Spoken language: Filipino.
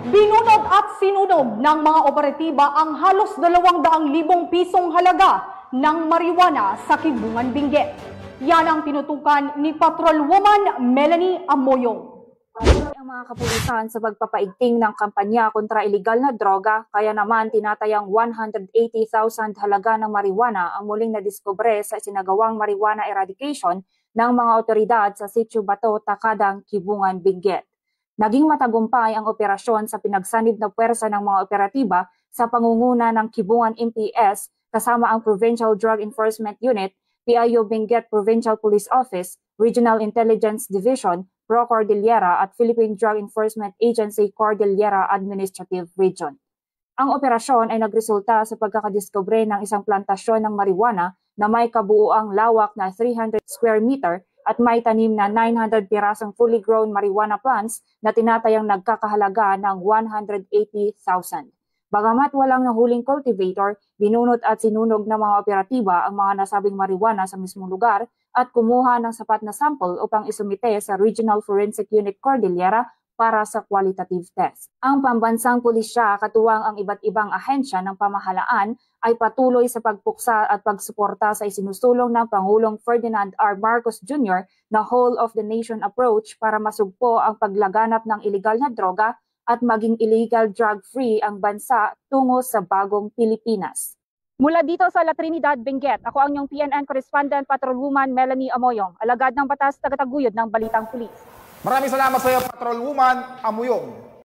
Binunod at sinunog ng mga operatiba ang halos 200,000 pisong halaga ng marijuana sa Kibungan, Benguet. Yan ang tinutukan ni Patrolwoman Melanie Amoyong. Ang mga kapulisan sa pagpapaigting ng kampanya kontra ilegal na droga, kaya naman tinatayang 180,000 halaga ng marijuana ang muling nadiskubre sa sinagawang marijuana eradication ng mga otoridad sa Sitio Bato, Takadang, Kibungan, Benguet. Naging matagumpay ang operasyon sa pinagsanib na puwersa ng mga operatiba sa pangunguna ng Kibungan MPS kasama ang Provincial Drug Enforcement Unit, PIO Benguet Provincial Police Office, Regional Intelligence Division, Pro Cordillera at Philippine Drug Enforcement Agency Cordillera Administrative Region. Ang operasyon ay nagresulta sa pagkakadiskubre ng isang plantasyon ng marijuana na may kabuuang lawak na 300 square meter at may tanim na 900 pirasong fully grown marijuana plants na tinatayang nagkakahalaga ng 180,000. Bagamat walang nahuling cultivator, binunot at sinunog ng mga operatiba ang mga nasabing marijuana sa mismong lugar at kumuha ng sapat na sample upang isumite sa Regional Forensic Unit Cordillera para sa qualitative test. Ang pambansang pulisya katuwang ang iba't ibang ahensya ng pamahalaan ay patuloy sa pagpuksa at pagsuporta sa isinusulong ng Pangulong Ferdinand R. Marcos Jr. na whole of the nation approach para masugpo ang paglaganap ng ilegal na droga at maging illegal drug-free ang bansa tungo sa bagong Pilipinas. Mula dito sa La Trinidad, Benguet, ako ang inyong PNN Correspondent Patrolwoman Melanie Amoyong, alagad ng batas tagataguyod ng Balitang Pulis. Maraming salamat sa iyo, Patrolwoman Amoyong.